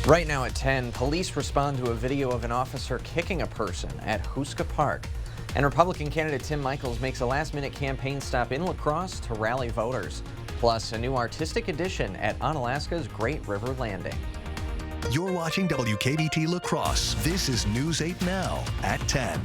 Right now at 10, police respond to a video of an officer kicking a person at Houska Park. And Republican candidate Tim Michels makes a last-minute campaign stop in La Crosse to rally voters. Plus, a new artistic addition at Onalaska's Great River Landing. You're watching WKBT La Crosse. This is News 8 Now at 10.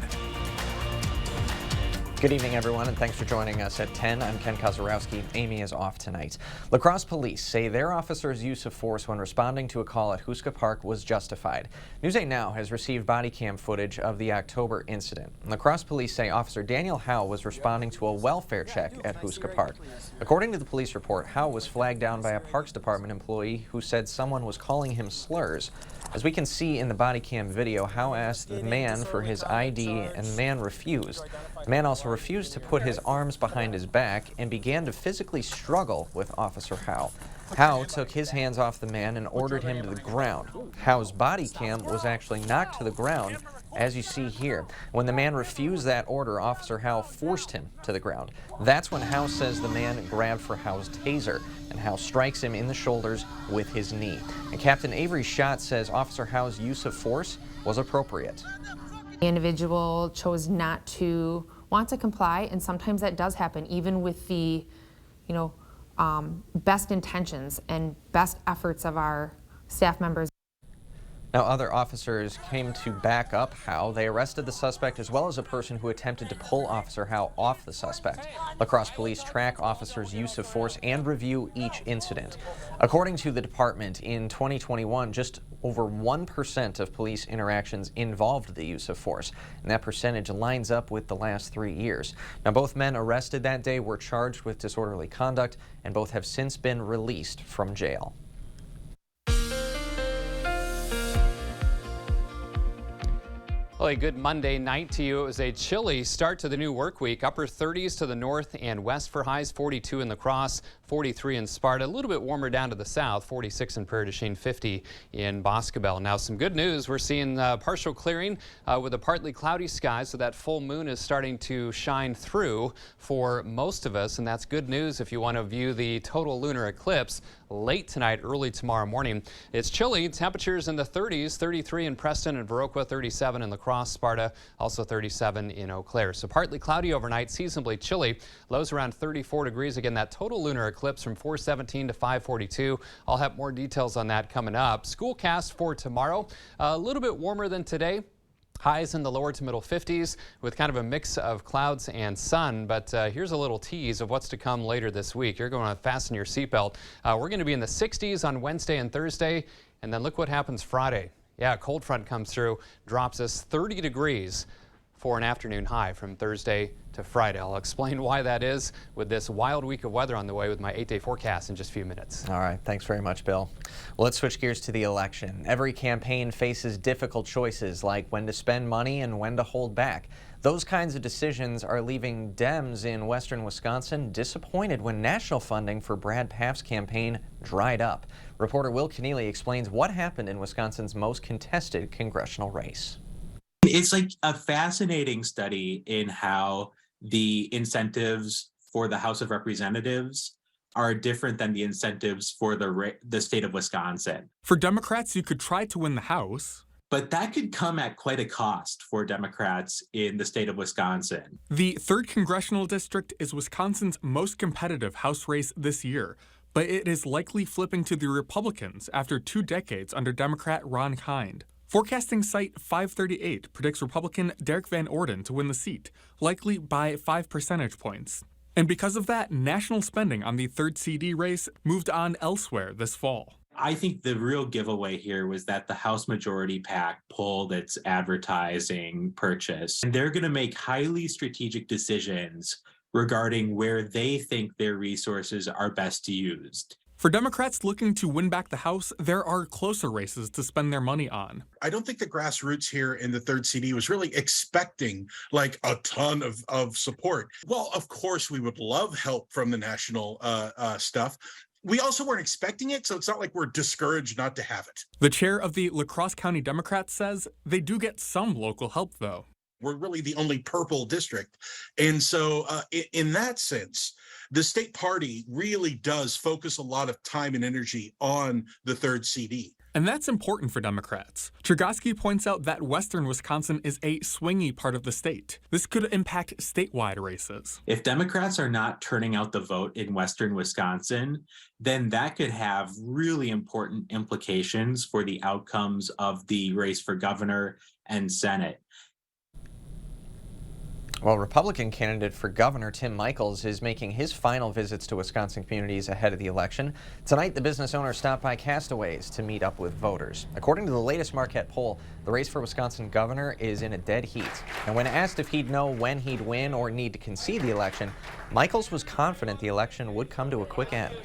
Good evening, everyone, and thanks for joining us at 10. I'm Ken Kozarowski. Amy is off tonight. La Crosse police say their officers' use of force when responding to a call at Houska Park was justified. News 8 Now has received body cam footage of the October incident. La Crosse police say Officer Daniel Howe was responding to a welfare check at Houska Park. According to the police report, Howe was flagged down by a Parks Department employee who said someone was calling him slurs. As we can see in the body cam video, Howe asked the man for his ID and the man refused. The man also refused to put his arms behind his back and began to physically struggle with Officer Howe. Howe took his hands off the man and ordered him to the ground. Howe's body cam was actually knocked to the ground, as you see here. When the man refused that order, Officer Howe forced him to the ground. That's when Howe says the man grabbed for Howe's taser, and Howe strikes him in the shoulders with his knee. And Captain Avery Schott says Officer Howe's use of force was appropriate. The individual chose not to want to comply, and sometimes that does happen, even with the, best intentions and best efforts of our staff members. Now, other officers came to back up Howe. They arrested the suspect as well as a person who attempted to pull Officer Howe off the suspect. La Crosse police track officers' use of force and review each incident. According to the department, in 2021, just over 1% of police interactions involved the use of force, and that percentage lines up with the last 3 years. Now, both men arrested that day were charged with disorderly conduct, and both have since been released from jail. Well, a good Monday night to you. It was a chilly start to the new work week. Upper 30s to the north and west for highs, 42 in La Crosse, 43 in Sparta. A little bit warmer down to the south, 46 in Prairie du Chien, 50 in Boscobel. Now, some good news. We're seeing partial clearing with a partly cloudy sky, so that full moon is starting to shine through for most of us, and that's good news if you want to view the total lunar eclipse late tonight, early tomorrow morning. It's chilly. Temperatures in the 30s, 33 in Preston and Viroqua, 37 in La Crosse, Sparta, also 37 in Eau Claire. So partly cloudy overnight, seasonably chilly. Lows around 34 degrees. Again, that total lunar eclipse from 4:17 to 5:42. I'll have more details on that coming up. Schoolcast for tomorrow, a little bit warmer than today. Highs in the lower to middle 50s with kind of a mix of clouds and sun. But here's a little tease of what's to come later this week. You're going to fasten your seatbelt. We're going to be in the 60s on Wednesday and Thursday. And then look what happens Friday. Yeah, a cold front comes through, drops us 30 degrees for an afternoon high from Thursday to Friday. I'll explain why that is with this wild week of weather on the way with my 8-day forecast in just a few minutes. All right. Thanks very much, Bill. Well, let's switch gears to the election. Every campaign faces difficult choices like when to spend money and when to hold back. Those kinds of decisions are leaving Dems in western Wisconsin disappointed when national funding for Brad Pfaff's campaign dried up. Reporter Will Keneally explains what happened in Wisconsin's most contested congressional race. It's like a fascinating study in how the incentives for the House of Representatives are different than the incentives for the state of Wisconsin. For Democrats, you could try to win the House, but that could come at quite a cost for Democrats in the state of Wisconsin. The 3rd Congressional District is Wisconsin's most competitive House race this year, but it is likely flipping to the Republicans after 2 decades under Democrat Ron Kind. Forecasting site 538 predicts Republican Derek Van Orden to win the seat, likely by 5 percentage points. And because of that, national spending on the 3rd CD race moved on elsewhere this fall. I think the real giveaway here was that the House Majority PAC pulled its advertising purchase, and they're going to make highly strategic decisions regarding where they think their resources are best used. For Democrats looking to win back the House, there are closer races to spend their money on. I don't think the grassroots here in the 3rd CD was really expecting like a ton of support. Well, of course, we would love help from the national stuff. We also weren't expecting it, so it's not like we're discouraged not to have it. The chair of the La Crosse County Democrats says they do get some local help, though. We're really the only purple district. And so in that sense, the state party really does focus a lot of time and energy on the 3rd CD. And that's important for Democrats. Chergosky points out that western Wisconsin is a swingy part of the state. This could impact statewide races. If Democrats are not turning out the vote in western Wisconsin, then that could have really important implications for the outcomes of the race for governor and Senate. Well, Republican candidate for governor Tim Michels is making his final visits to Wisconsin communities ahead of the election. Tonight, the business owner stopped by Castaways to meet up with voters. According to the latest Marquette poll, the race for Wisconsin governor is in a dead heat. And when asked if he'd know when he'd win or need to concede the election, Michels was confident the election would come to a quick end.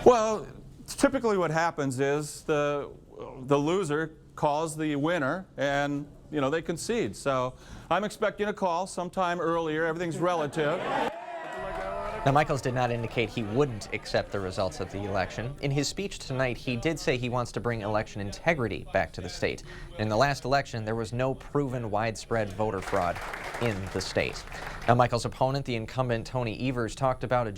Well, typically what happens is the loser calls the winner and they concede. So I'm expecting a call sometime earlier. Everything's relative. Now, Michels did not indicate he wouldn't accept the results of the election. In his speech tonight, he did say he wants to bring election integrity back to the state. In the last election, there was no proven widespread voter fraud in the state. Now, Michels' opponent, the incumbent Tony Evers, talked about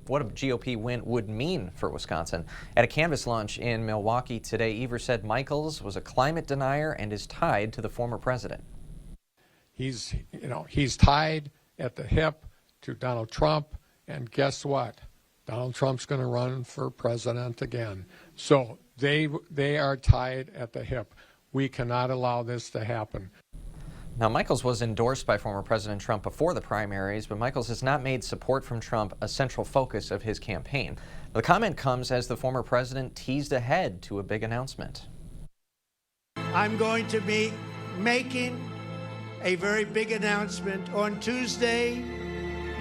what a GOP win would mean for Wisconsin. At a canvas launch in Milwaukee today, Evers said Michels was a climate denier and is tied to the former president. He's tied at the hip to Donald Trump. And guess what? Donald Trump's going to run for president again. So they are tied at the hip. We cannot allow this to happen. Now, Michels was endorsed by former President Trump before the primaries, but Michels has not made support from Trump a central focus of his campaign. The comment comes as the former president teased ahead to a big announcement. I'm going to be making a very big announcement on Tuesday,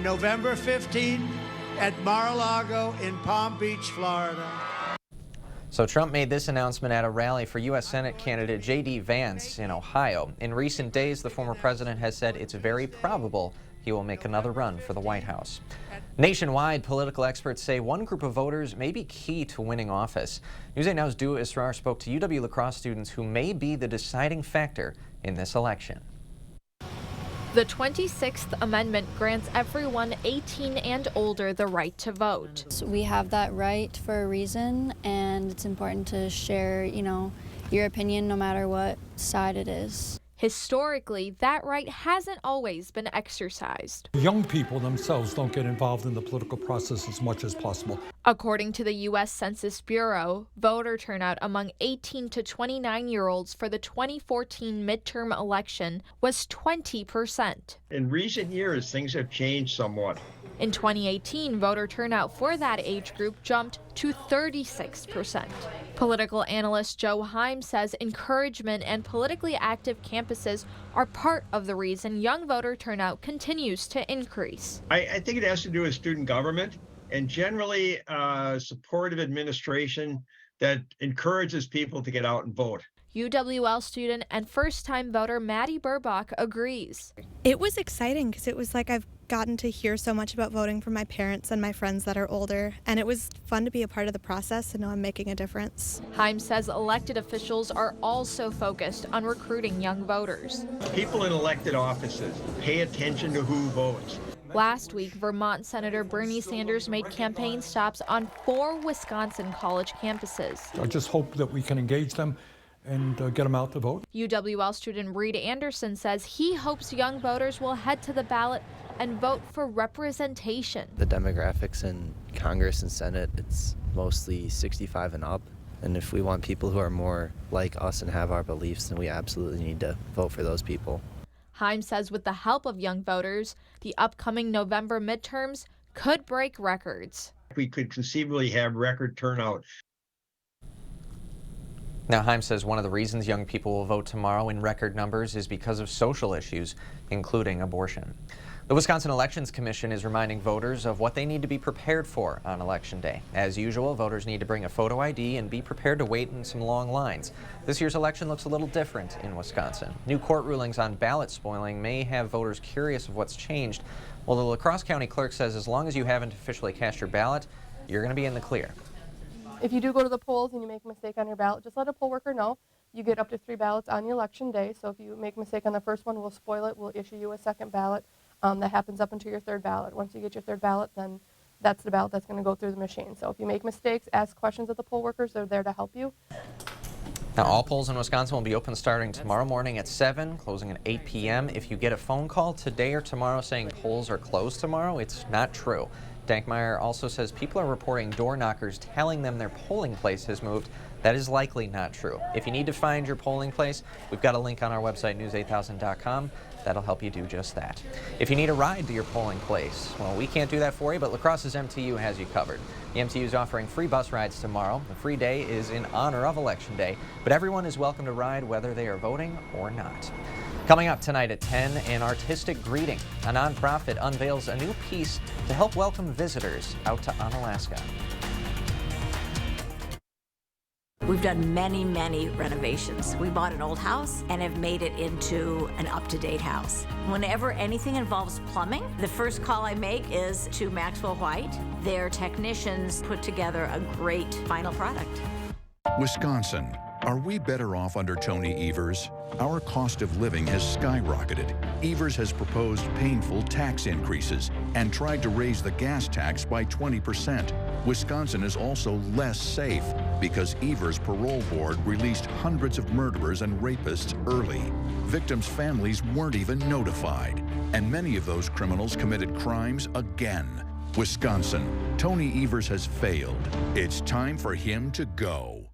November 15th at Mar-a-Lago in Palm Beach, Florida. So Trump made this announcement at a rally for U.S. Senate candidate J.D. Vance in Ohio. In recent days, the former president has said it's very probable he will make another run for the White House. Nationwide, political experts say one group of voters may be key to winning office. News 8 Now's Dua Israr spoke to UW-La Crosse students who may be the deciding factor in this election. The 26th Amendment grants everyone 18 and older the right to vote. We have that right for a reason, and it's important to share, your opinion no matter what side it is. Historically, that right hasn't always been exercised. Young people themselves don't get involved in the political process as much as possible. According to the U.S. Census Bureau, voter turnout among 18 to 29-year-olds for the 2014 midterm election was 20%. In recent years, things have changed somewhat. In 2018, voter turnout for that age group jumped to 36%. Political analyst Joe Heim says encouragement and politically active campuses are part of the reason young voter turnout continues to increase. I think it has to do with student government and generally supportive administration that encourages people to get out and vote. UWL student and first-time voter Maddie Burbach agrees. It was exciting because it was like I've gotten to hear so much about voting from my parents and my friends that are older, and it was fun to be a part of the process and know I'm making a difference. Heim says elected officials are also focused on recruiting young voters. People in elected offices pay attention to who votes. Last week, Vermont Senator Bernie Sanders made campaign stops on 4 Wisconsin college campuses. I just hope that we can engage them and get them out to vote. UWL student Reed Anderson says he hopes young voters will head to the ballot and vote for representation. The demographics in Congress and Senate, it's mostly 65 and up. And if we want people who are more like us and have our beliefs, then we absolutely need to vote for those people. Heim says with the help of young voters, the upcoming November midterms could break records. We could conceivably have record turnout. Now, Heim says one of the reasons young people will vote tomorrow in record numbers is because of social issues, including abortion. The Wisconsin Elections Commission is reminding voters of what they need to be prepared for on Election Day. As usual, voters need to bring a photo ID and be prepared to wait in some long lines. This year's election looks a little different in Wisconsin. New court rulings on ballot spoiling may have voters curious of what's changed. Well, the La Crosse County clerk says as long as you haven't officially cast your ballot, you're going to be in the clear. If you do go to the polls and you make a mistake on your ballot, just let a poll worker know. You get up to 3 ballots on the election day, so if you make a mistake on the first one, we'll spoil it. We'll issue you a second ballot. That happens up until your third ballot. Once you get your third ballot, then that's the ballot that's going to go through the machine. So if you make mistakes, ask questions of the poll workers. They're there to help you. Now, all polls in Wisconsin will be open starting tomorrow morning at 7, closing at 8 p.m. If you get a phone call today or tomorrow saying polls are closed tomorrow, it's not true. Dankmeyer also says people are reporting door knockers telling them their polling place has moved. That is likely not true. If you need to find your polling place, we've got a link on our website, news8000.com. That'll help you do just that. If you need a ride to your polling place, well, we can't do that for you, but La Crosse's MTU has you covered. The MTU is offering free bus rides tomorrow. The free day is in honor of Election Day, but everyone is welcome to ride whether they are voting or not. Coming up tonight at 10, an artistic greeting. A nonprofit unveils a new piece to help welcome visitors out to Onalaska. We've done many, many renovations. We bought an old house and have made it into an up-to-date house. Whenever anything involves plumbing, the first call I make is to Maxwell White. Their technicians put together a great final product. Wisconsin. Are we better off under Tony Evers? Our cost of living has skyrocketed. Evers has proposed painful tax increases and tried to raise the gas tax by 20%. Wisconsin is also less safe because Evers' parole board released hundreds of murderers and rapists early. Victims' families weren't even notified, and many of those criminals committed crimes again. Wisconsin, Tony Evers has failed. It's time for him to go.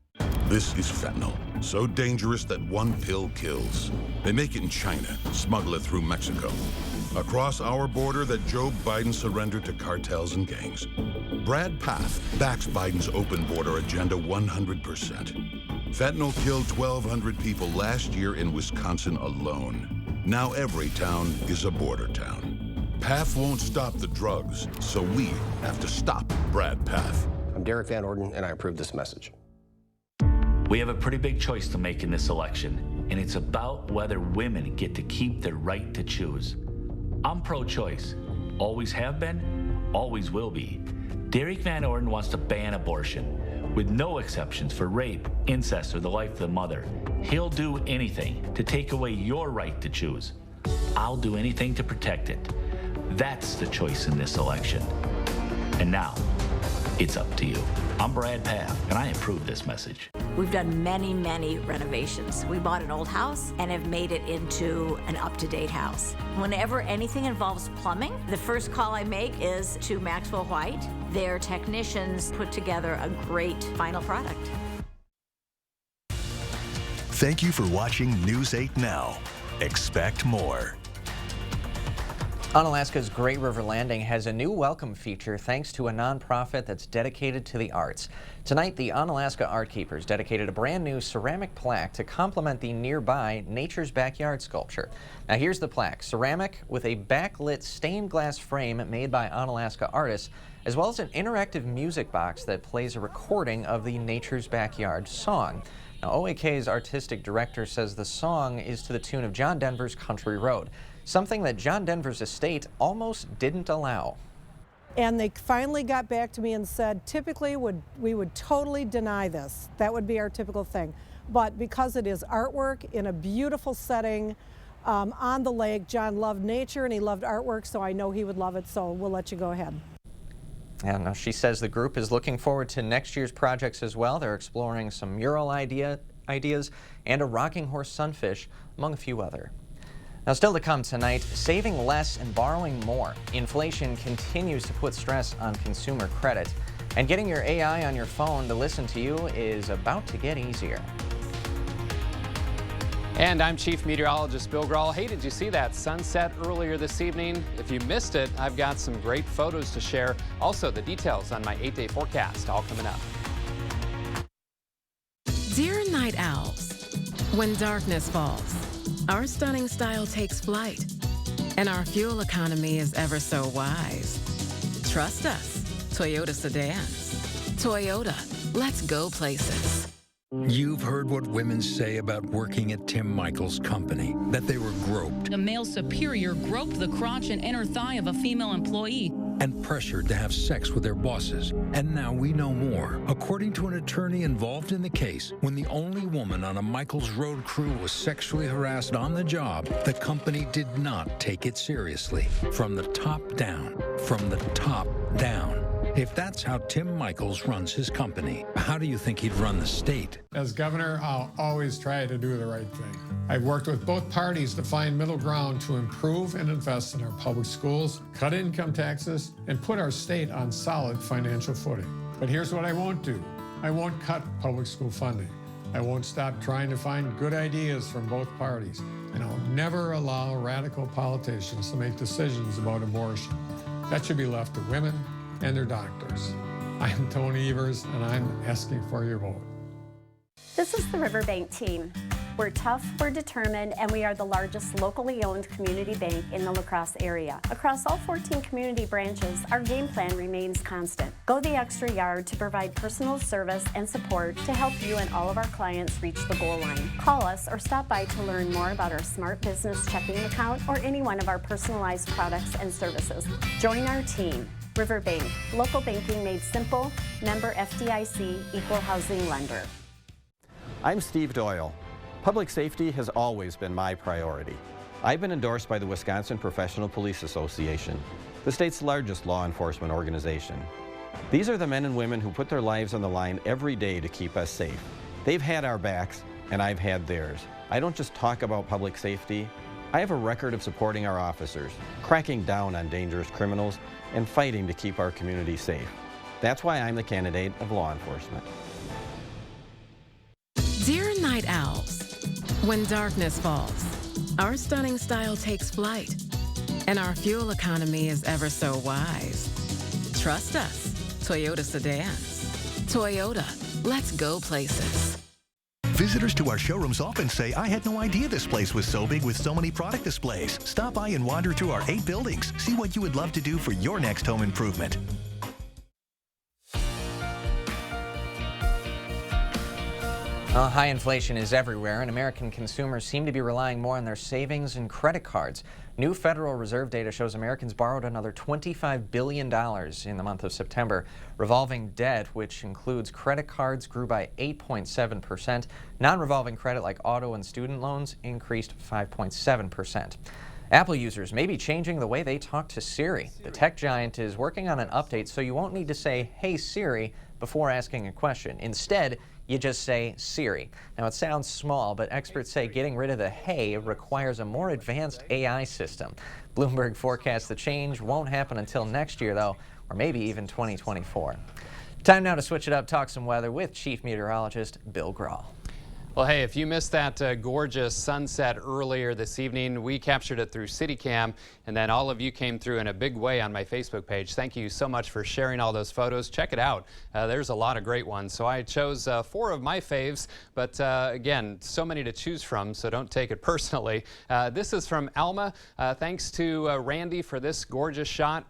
This is fentanyl, so dangerous that one pill kills. They make it in China, smuggle it through Mexico. Across our border that Joe Biden surrendered to cartels and gangs. Brad Path backs Biden's open border agenda 100%. Fentanyl killed 1,200 people last year in Wisconsin alone. Now every town is a border town. Path won't stop the drugs, so we have to stop Brad Path. I'm Derek Van Orden, and I approve this message. We have a pretty big choice to make in this election, and it's about whether women get to keep their right to choose. I'm pro-choice. Always have been, always will be. Derek Van Orden wants to ban abortion, with no exceptions for rape, incest, or the life of the mother. He'll do anything to take away your right to choose. I'll do anything to protect it. That's the choice in this election. And now, it's up to you. I'm Brad Path, and I approve this message. We've done many, many renovations. We bought an old house and have made it into an up-to-date house. Whenever anything involves plumbing, the first call I make is to Maxwell White. Their technicians put together a great final product. Thank you for watching News 8 Now. Expect more. Onalaska's Great River Landing has a new welcome feature thanks to a nonprofit that's dedicated to the arts. Tonight, the Onalaska Art Keepers dedicated a brand new ceramic plaque to complement the nearby Nature's Backyard sculpture. Now here's the plaque, ceramic with a backlit stained glass frame made by Onalaska artists, as well as an interactive music box that plays a recording of the Nature's Backyard song. Now OAK's artistic director says the song is to the tune of John Denver's Country Road, something that John Denver's estate almost didn't allow. And they finally got back to me and said, typically we would totally deny this. That would be our typical thing. But because it is artwork in a beautiful setting on the lake, John loved nature and he loved artwork, so I know he would love it, so we'll let you go ahead. And she says the group is looking forward to next year's projects as well. They're exploring some mural ideas and a rocking horse sunfish, among a few other. Now, still to come tonight, saving less and borrowing more. Inflation continues to put stress on consumer credit, and getting your AI on your phone to listen to you is about to get easier. And I'm Chief Meteorologist Bill Grahl. Hey, did you see that sunset earlier this evening? If you missed it, I've got some great photos to share. Also, the details on my 8-day forecast, all coming up. Dear night owls, when darkness falls, our stunning style takes flight, and our fuel economy is ever so wise. Trust us, Toyota sedans. Toyota, let's go places. You've heard what women say about working at Tim Michael's company, that they were groped. A male superior groped the crotch and inner thigh of a female employee. and pressured to have sex with their bosses. And now we know more. According to an attorney involved in the case, when the only woman on a Michaels Road crew was sexually harassed on the job, the company did not take it seriously. From the top down. From the top down. If that's how Tim Michaels runs his company, how do you think he'd run the state? As governor, I'll always try to do the right thing. I've worked with both parties to find middle ground to improve and invest in our public schools, cut income taxes, and put our state on solid financial footing. But here's what I won't do. I won't cut public school funding. I won't stop trying to find good ideas from both parties. And I'll never allow radical politicians to make decisions about abortion. That should be left to women and their doctors. I'm Tony Evers, and I'm asking for your vote. This is the Riverbank team. We're tough, we're determined, and we are the largest locally owned community bank in the La Crosse area. Across all 14 community branches, our game plan remains constant. Go the extra yard to provide personal service and support to help you and all of our clients reach the goal line. Call us or stop by to learn more about our Smart Business checking account or any one of our personalized products and services. Join our team. Riverbank, local banking made simple, member FDIC, equal housing lender. I'm Steve Doyle. Public safety has always been my priority. I've been endorsed by the Wisconsin Professional Police Association, the state's largest law enforcement organization. These are the men and women who put their lives on the line every day to keep us safe. They've had our backs, and I've had theirs. I don't just talk about public safety. I have a record of supporting our officers, cracking down on dangerous criminals, and fighting to keep our community safe. That's why I'm the candidate of law enforcement. Dear night owls, when darkness falls, our stunning style takes flight, and our fuel economy is ever so wise. Trust us, Toyota sedans. Toyota, let's go places. Visitors to our showrooms often say, I had no idea this place was so big with so many product displays. Stop by and wander through our 8 buildings. See what you would love to do for your next home improvement. Well, high inflation is everywhere, and American consumers seem to be relying more on their savings and credit cards. New Federal Reserve data shows Americans borrowed another $25 billion in the month of September. Revolving debt, which includes credit cards, grew by 8.7%. Non-revolving credit like auto and student loans increased 5.7%. Apple users may be changing the way they talk to Siri. The tech giant is working on an update so you won't need to say, "Hey Siri," before asking a question. Instead, you just say Siri. Now, it sounds small, but experts say getting rid of the "hey" requires a more advanced AI system. Bloomberg forecasts the change won't happen until next year, though, or maybe even 2024. Time now to switch it up, talk some weather with Chief Meteorologist Bill Grahl. Well, hey, if you missed that gorgeous sunset earlier this evening, we captured it through CityCam, and then all of you came through in a big way on my Facebook page. Thank you so much for sharing all those photos. Check it out. There's a lot of great ones. So I chose 4 of my faves, but again, so many to choose from, so don't take it personally. This is from Alma. Thanks to Randy for this gorgeous shot.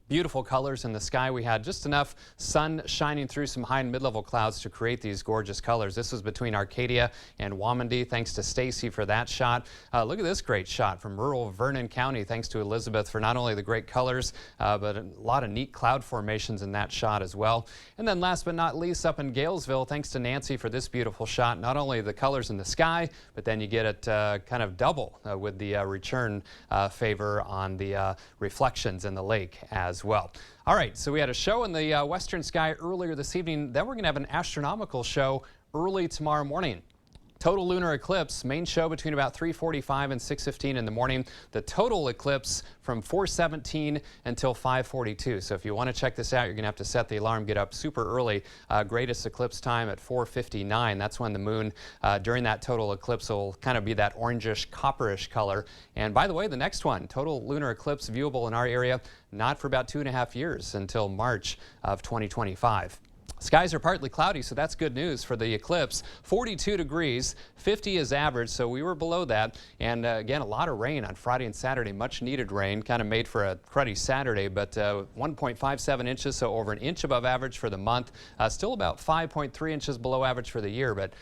Beautiful colors in the sky. We had just enough sun shining through some high and mid-level clouds to create these gorgeous colors. This was between Arcadia and Wamandee. Thanks to Stacy for that shot. Look at this great shot from rural Vernon County. Thanks to Elizabeth for not only the great colors, but a lot of neat cloud formations in that shot as well. And then last but not least, up in Galesville, thanks to Nancy for this beautiful shot. Not only the colors in the sky, but then you get it kind of double with the return favor on the reflections in the lake as well. All right, so we had a show in the western sky earlier this evening. Then we're going to have an astronomical show early tomorrow morning. Total lunar eclipse, main show between about 3:45 and 6:15 in the morning. The total eclipse from 4:17 until 5:42. So if you want to check this out, you're going to have to set the alarm, get up super early. Greatest eclipse time at 4:59. That's when the moon during that total eclipse will kind of be that orangish, copperish color. And by the way, the next one, total lunar eclipse viewable in our area, not for about 2.5 years until March of 2025. Skies are partly cloudy, so that's good news for the eclipse. 42 degrees, 50 is average, so we were below that. And again, a lot of rain on Friday and Saturday, much needed rain, kind of made for a cruddy Saturday, but 1.57 inches, so over an inch above average for the month. Still about 5.3 inches below average for the year, but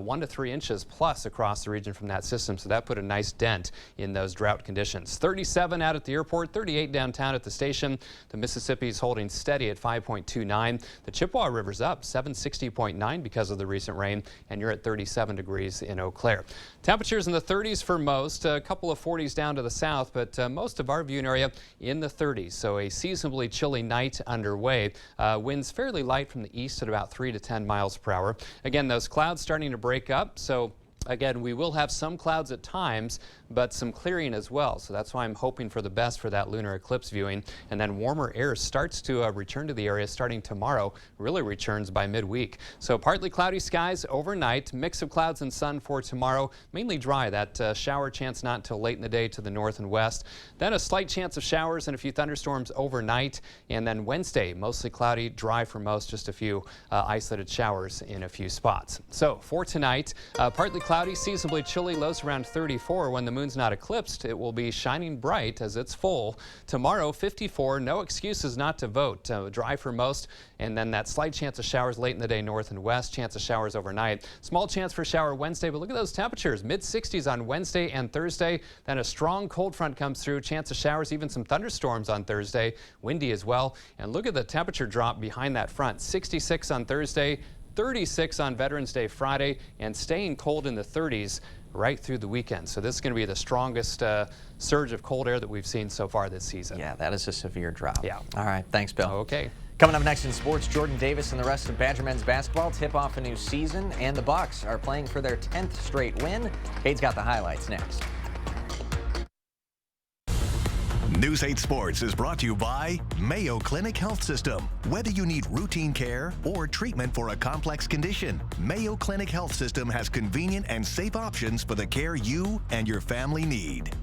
1 to 3 inches plus across the region from that system, so that put a nice dent in those drought conditions. 37 out at the airport, 38 downtown at the station. The Mississippi's holding steady at 5.29. The Chippewa River's up 760.9 because of the recent rain, and you're at 37 degrees in Eau Claire. Temperatures in the 30s for most, a couple of 40s down to the south, but most of our viewing area in the 30s, so a seasonably chilly night underway. Winds fairly light from the east at about 3 to 10 miles per hour. Again, those clouds starting to break up, so again, we will have some clouds at times, but some clearing as well. So that's why I'm hoping for the best for that lunar eclipse viewing. And then warmer air starts to return to the area starting tomorrow, really returns by midweek. So partly cloudy skies overnight, mix of clouds and sun for tomorrow, mainly dry. That shower chance not until late in the day to the north and west. Then a slight chance of showers and a few thunderstorms overnight. And then Wednesday, mostly cloudy, dry for most, just a few isolated showers in a few spots. So for tonight, partly cloudy, seasonably chilly, lows around 34. When the moon's not eclipsed, it will be shining bright as it's full. Tomorrow, 54, no excuses not to vote. Dry for most, and then that slight chance of showers late in the day north and west, chance of showers overnight. Small chance for shower Wednesday, but look at those temperatures, mid-60s on Wednesday and Thursday. Then a strong cold front comes through, chance of showers, even some thunderstorms on Thursday, windy as well. And look at the temperature drop behind that front, 66 on Thursday, 36 on Veterans Day Friday, and staying cold in the 30s right through the weekend. So this is going to be the strongest surge of cold air that we've seen so far this season. Yeah, that is a severe drop. Yeah. All right, thanks, Bill. Okay. Coming up next in sports, Jordan Davis and the rest of Badger men's basketball tip off a new season, and the Bucks are playing for their 10th straight win. Cade's got the highlights next. News 8 Sports is brought to you by Mayo Clinic Health System. Whether you need routine care or treatment for a complex condition, Mayo Clinic Health System has convenient and safe options for the care you and your family need.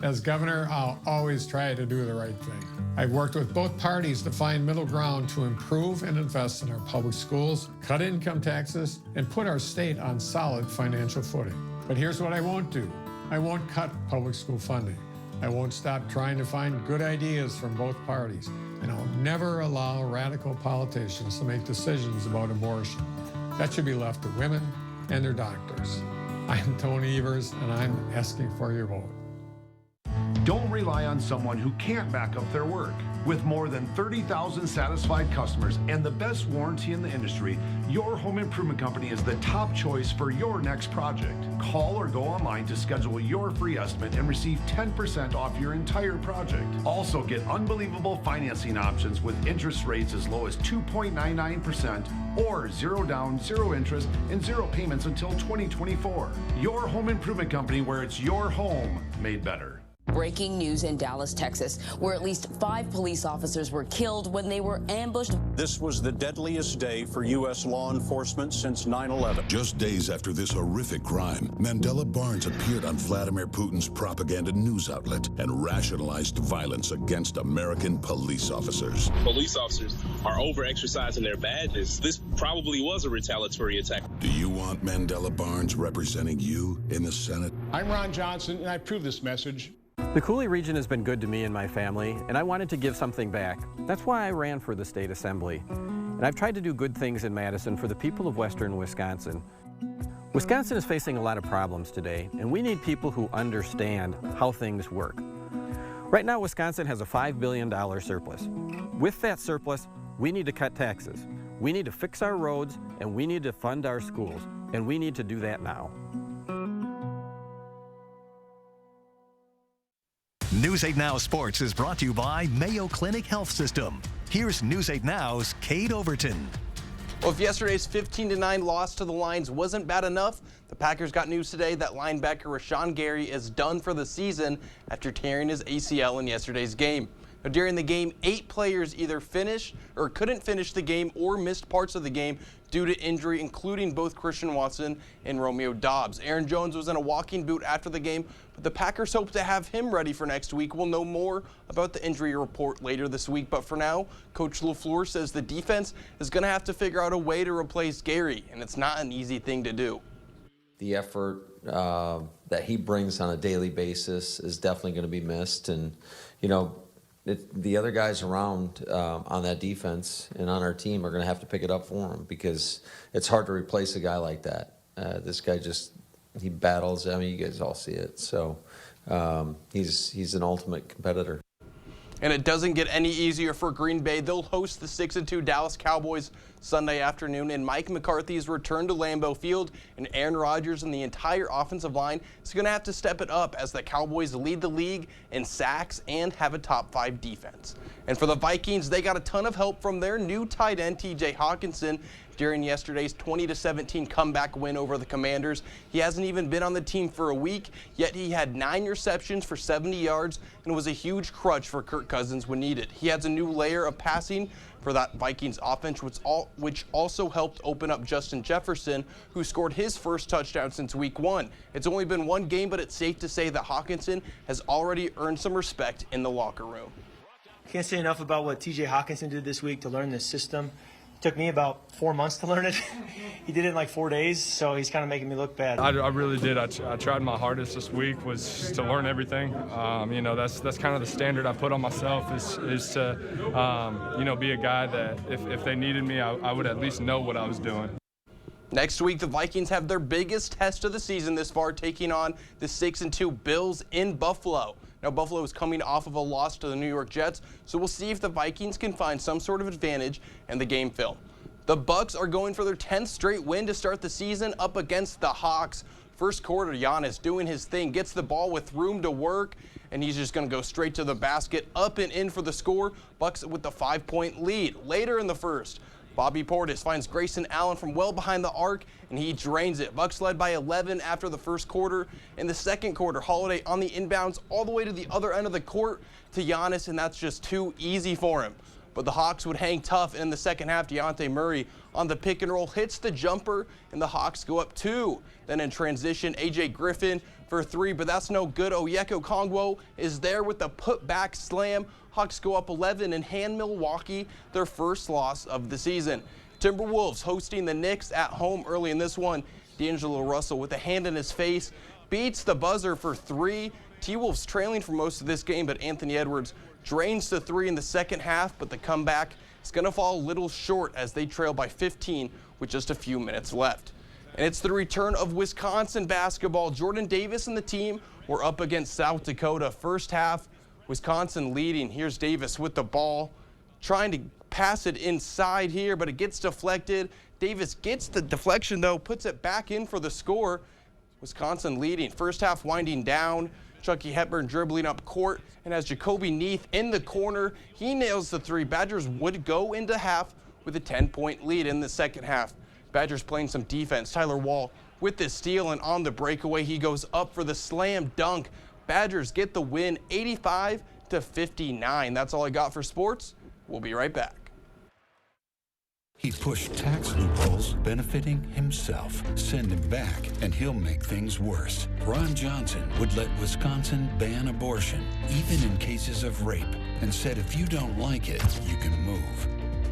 As governor, I'll always try to do the right thing. I've worked with both parties to find middle ground to improve and invest in our public schools, cut income taxes, and put our state on solid financial footing. But here's what I won't do. I won't cut public school funding. I won't stop trying to find good ideas from both parties, and I'll never allow radical politicians to make decisions about abortion. That should be left to women and their doctors. I'm Tony Evers, and I'm asking for your vote. Don't rely on someone who can't back up their work. With more than 30,000 satisfied customers and the best warranty in the industry, your home improvement company is the top choice for your next project. Call or go online to schedule your free estimate and receive 10% off your entire project. Also get unbelievable financing options with interest rates as low as 2.99% or 0 down, 0 interest, and 0 payments until 2024. Your home improvement company, where it's your home made better. Breaking news in Dallas, Texas, where at least 5 police officers were killed when they were ambushed. This was the deadliest day for U.S. law enforcement since 9/11. Just days after this horrific crime, Mandela Barnes appeared on Vladimir Putin's propaganda news outlet and rationalized violence against American police officers. Police officers are over-exercising their badges. This probably was a retaliatory attack. Do you want Mandela Barnes representing you in the Senate? I'm Ron Johnson, and I approve this message. The Cooley region has been good to me and my family, and I wanted to give something back. That's why I ran for the state assembly. And I've tried to do good things in Madison for the people of western Wisconsin. Wisconsin is facing a lot of problems today, and we need people who understand how things work. Right now, Wisconsin has a $5 billion surplus. With that surplus, we need to cut taxes. We need to fix our roads, and we need to fund our schools, and we need to do that now. News 8 Now Sports is brought to you by Mayo Clinic Health System. Here's News 8 Now's Cade Overton. Well, if yesterday's 15-9 loss to the Lions wasn't bad enough, the Packers got news today that linebacker Rashawn Gary is done for the season after tearing his ACL in yesterday's game. Now, during the game, 8 players either finished or couldn't finish the game or missed parts of the game due to injury, including both Christian Watson and Romeo Dobbs. Aaron Jones was in a walking boot after the game, but the Packers hope to have him ready for next week. We'll know more about the injury report later this week, but for now, Coach LaFleur says the defense is going to have to figure out a way to replace Gary, and it's not an easy thing to do. The effort that he brings on a daily basis is definitely going to be missed, and the other guys around on that defense and on our team are going to have to pick it up for him, because it's hard to replace a guy like that. This guy he battles. I mean, you guys all see it. So he's an ultimate competitor. And it doesn't get any easier for Green Bay. They'll host the 6-2 Dallas Cowboys Sunday afternoon, and Mike McCarthy's return to Lambeau Field, and Aaron Rodgers and the entire offensive line is going to have to step it up as the Cowboys lead the league in sacks and have a top 5 defense. And for the Vikings, they got a ton of help from their new tight end, T.J. Hawkinson, during yesterday's 20-17 comeback win over the Commanders. He hasn't even been on the team for a week, yet he had 9 receptions for 70 yards and was a huge crutch for Kirk Cousins when needed. He adds a new layer of passing for that Vikings offense, which also helped open up Justin Jefferson, who scored his first touchdown since week 1. It's only been 1 game, but it's safe to say that Hawkinson has already earned some respect in the locker room. Can't say enough about what T.J. Hawkinson did this week to learn this system. It took me about 4 months to learn it. He did it in like 4 days, so he's kind of making me look bad. I really did. I tried my hardest this week was to learn everything. That's kind of the standard I put on myself is to be a guy that if they needed me, I would at least know what I was doing. Next week, the Vikings have their biggest test of the season this far, taking on the 6-2 Bills in Buffalo. Now, Buffalo is coming off of a loss to the New York Jets, so we'll see if the Vikings can find some sort of advantage in the game film. The Bucks are going for their 10th straight win to start the season up against the Hawks. First quarter, Giannis doing his thing, gets the ball with room to work, and he's just going to go straight to the basket, up and in for the score. Bucks with the 5-point lead. Later in the first, Bobby Portis finds Grayson Allen from well behind the arc, and he drains it. Bucks led by 11 after the first quarter. In the second quarter, Holiday on the inbounds all the way to the other end of the court to Giannis, and that's just too easy for him. But the Hawks would hang tough in the second half. Dejounte Murray on the pick and roll hits the jumper, and the Hawks go up 2. Then in transition, A.J. Griffin for 3, but that's no good. Onyeka Okongwu is there with the putback slam. Hawks go up 11 and hand Milwaukee their first loss of the season. Timberwolves hosting the Knicks at home early in this one. D'Angelo Russell with a hand in his face beats the buzzer for 3. T-Wolves trailing for most of this game, but Anthony Edwards drains the 3 in the second half, but the comeback is going to fall a little short as they trail by 15 with just a few minutes left. And it's the return of Wisconsin basketball. Jordan Davis and the team were up against South Dakota. First half, Wisconsin leading. Here's Davis with the ball, trying to pass it inside here, but it gets deflected. Davis gets the deflection, though, puts it back in for the score. Wisconsin leading. First half winding down. Chucky Hepburn dribbling up court, and as Jacoby Neath in the corner, he nails the 3. Badgers would go into half with a 10-point lead in the second half. Badgers playing some defense. Tyler Wall with the steal, and on the breakaway, he goes up for the slam dunk. Badgers get the win 85-59. That's all I got for sports. We'll be right back. He pushed tax loopholes benefiting himself. Send him back, and he'll make things worse. Ron Johnson would let Wisconsin ban abortion, even in cases of rape, and said if you don't like it, you can move.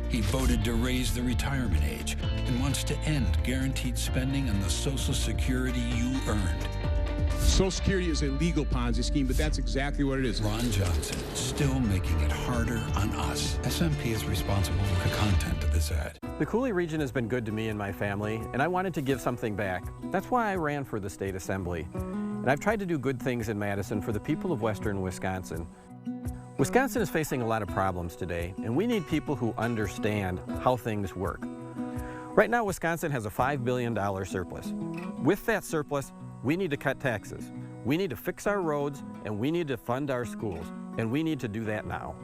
He voted to raise the retirement age and wants to end guaranteed spending on the Social Security you earned. Social Security is a legal Ponzi scheme, but that's exactly what it is. Ron Johnson, still making it harder on us. SMP is responsible for the content of this ad. The Coulee region has been good to me and my family, and I wanted to give something back. That's why I ran for the state assembly. And I've tried to do good things in Madison for the people of western Wisconsin. Wisconsin is facing a lot of problems today, and we need people who understand how things work. Right now, Wisconsin has a $5 billion surplus. With that surplus, we need to cut taxes. We need to fix our roads, and we need to fund our schools, and we need to do that now.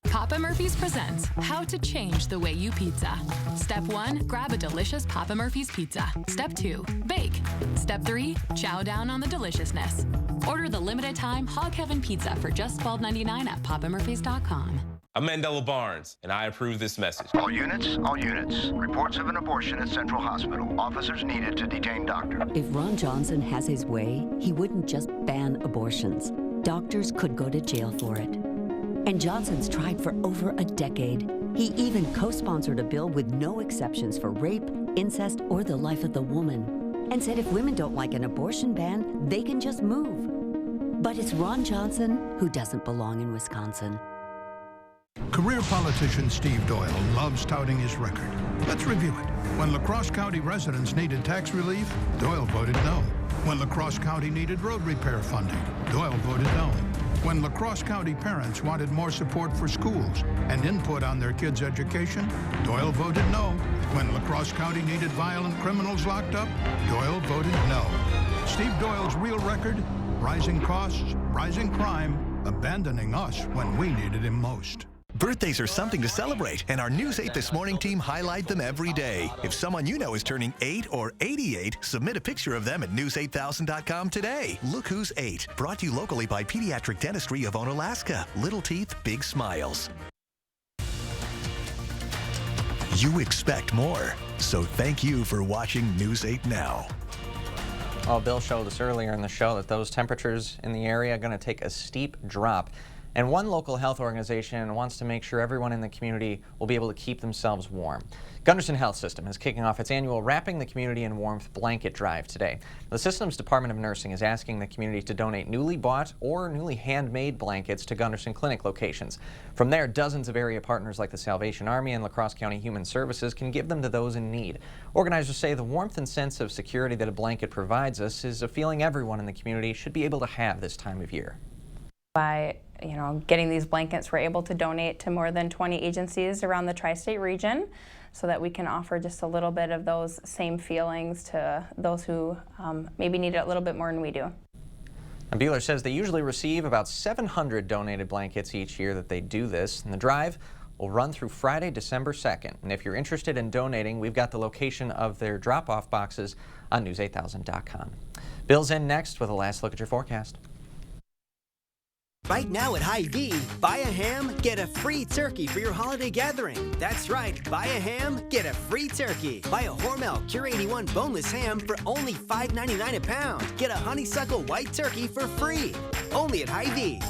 Papa Murphy's presents How to Change the Way You Pizza. Step 1, grab a delicious Papa Murphy's pizza. Step 2, bake. Step 3, chow down on the deliciousness. Order the limited time Hog Heaven Pizza for just $12.99 at papamurphys.com. I'm Mandela Barnes, and I approve this message. All units, all units. Reports of an abortion at Central Hospital. Officers needed to detain doctor. If Ron Johnson has his way, he wouldn't just ban abortions. Doctors could go to jail for it. And Johnson's tried for over a decade. He even co-sponsored a bill with no exceptions for rape, incest, or the life of the woman. And said if women don't like an abortion ban, they can just move. But it's Ron Johnson who doesn't belong in Wisconsin. Career politician Steve Doyle loves touting his record. Let's review it. When La Crosse County residents needed tax relief, Doyle voted no. When La Crosse County needed road repair funding, Doyle voted no. When La Crosse County parents wanted more support for schools and input on their kids' education, Doyle voted no. When La Crosse County needed violent criminals locked up, Doyle voted no. Steve Doyle's real record: rising costs, rising crime, abandoning us when we needed him most. Birthdays are something to celebrate, and our News 8 This Morning team highlight them every day. If someone you know is turning 8 or 88, submit a picture of them at news8000.com today. Look Who's 8, brought to you locally by Pediatric Dentistry of Onalaska. Little teeth, big smiles. You expect more, so thank you for watching News 8 Now. Well, Bill showed us earlier in the show that those temperatures in the area are going to take a steep drop. And one local health organization wants to make sure everyone in the community will be able to keep themselves warm. Gunderson Health System is kicking off its annual Wrapping the Community in Warmth blanket drive today. The system's Department of Nursing is asking the community to donate newly bought or newly handmade blankets to Gunderson Clinic locations. From there, dozens of area partners like the Salvation Army and La Crosse County Human Services can give them to those in need. Organizers say the warmth and sense of security that a blanket provides us is a feeling everyone in the community should be able to have this time of year. By getting these blankets, we're able to donate to more than 20 agencies around the tri-state region so that we can offer just a little bit of those same feelings to those who maybe need it a little bit more than we do. And Beeler says they usually receive about 700 donated blankets each year that they do this, and the drive will run through Friday, December 2nd. And if you're interested in donating, we've got the location of their drop-off boxes on news8000.com. Bill's in next with a last look at your forecast. Right now at Hy-Vee, buy a ham, get a free turkey for your holiday gathering. That's right, buy a ham, get a free turkey. Buy a Hormel Cure 81 boneless ham for only $5.99 a pound. Get a honeysuckle white turkey for free. Only at Hy-Vee.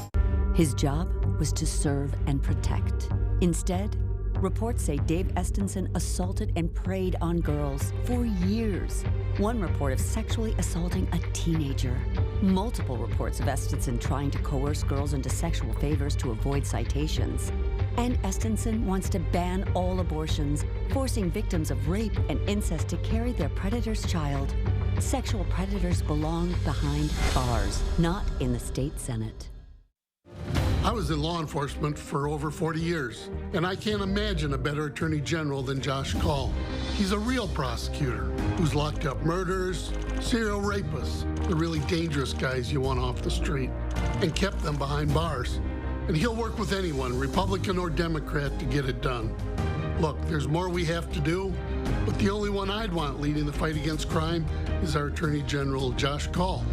His job was to serve and protect. Instead, reports say Dave Estenson assaulted and preyed on girls for years. One report of sexually assaulting a teenager. Multiple reports of Estenson trying to coerce girls into sexual favors to avoid citations. And Estenson wants to ban all abortions, forcing victims of rape and incest to carry their predator's child. Sexual predators belong behind bars, not in the state Senate. I was in law enforcement for over 40 years, and I can't imagine a better attorney general than Josh Kaul. He's a real prosecutor who's locked up murderers, serial rapists, the really dangerous guys you want off the street, and kept them behind bars. And he'll work with anyone, Republican or Democrat, to get it done. Look, there's more we have to do, but the only one I'd want leading the fight against crime is our Attorney General, Josh Kaul.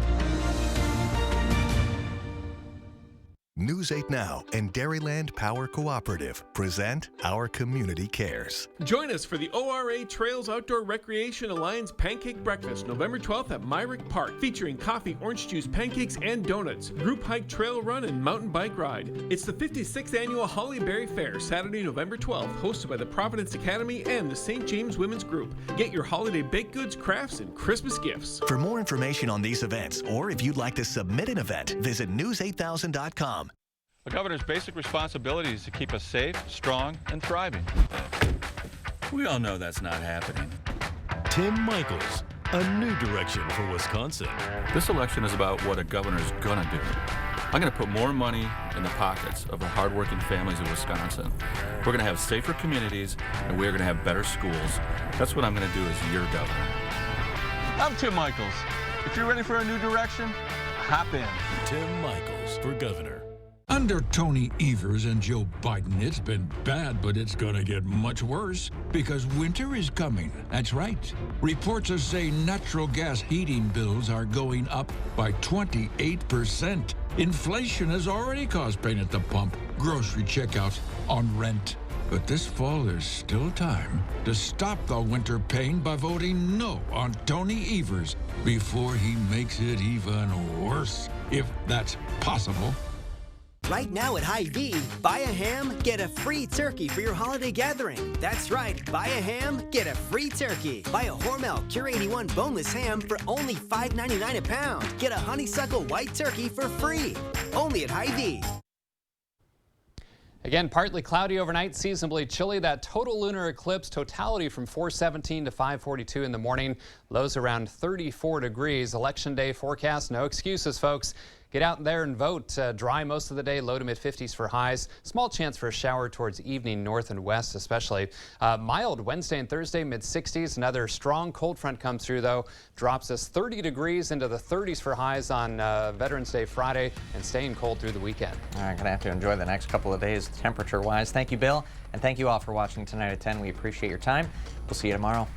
News 8 Now and Dairyland Power Cooperative present Our Community Cares. Join us for the ORA Trails Outdoor Recreation Alliance Pancake Breakfast, November 12th at Myrick Park, featuring coffee, orange juice, pancakes, and donuts, group hike, trail run, and mountain bike ride. It's the 56th annual Holly Berry Fair, Saturday, November 12th, hosted by the Providence Academy and the St. James Women's Group. Get your holiday baked goods, crafts, and Christmas gifts. For more information on these events, or if you'd like to submit an event, visit news8000.com. The governor's basic responsibility is to keep us safe, strong, and thriving. We all know that's not happening. Tim Michels, a new direction for Wisconsin. This election is about what a governor's gonna do. I'm gonna put more money in the pockets of the hardworking families of Wisconsin. We're gonna have safer communities, and we're gonna have better schools. That's what I'm gonna do as your governor. I'm Tim Michels. If you're ready for a new direction, hop in. Tim Michels for governor. Under Tony Evers and Joe Biden, it's been bad, but it's gonna get much worse because winter is coming. That's right. Reports are saying natural gas heating bills are going up by 28%. Inflation has already caused pain at the pump, grocery checkouts, on rent. But this fall, there's still time to stop the winter pain by voting no on Tony Evers before he makes it even worse, if that's possible. Right now at Hy-Vee, buy a ham, get a free turkey for your holiday gathering. That's right, buy a ham, get a free turkey. Buy a Hormel Cure 81 boneless ham for only $5.99 a pound. Get a honeysuckle white turkey for free. Only at Hy-Vee. Again, partly cloudy overnight, seasonably chilly. That total lunar eclipse totality from 4:17 to 5:42 in the morning. Lows around 34 degrees. Election day forecast, no excuses, folks. Get out there and vote. Dry most of the day, low to mid-50s for highs. Small chance for a shower towards evening, north and west especially. Mild Wednesday and Thursday, mid-60s. Another strong cold front comes through, though. Drops us 30 degrees into the 30s for highs on Veterans Day Friday and staying cold through the weekend. All right, going to have to enjoy the next couple of days temperature-wise. Thank you, Bill, and thank you all for watching tonight at 10. We appreciate your time. We'll see you tomorrow.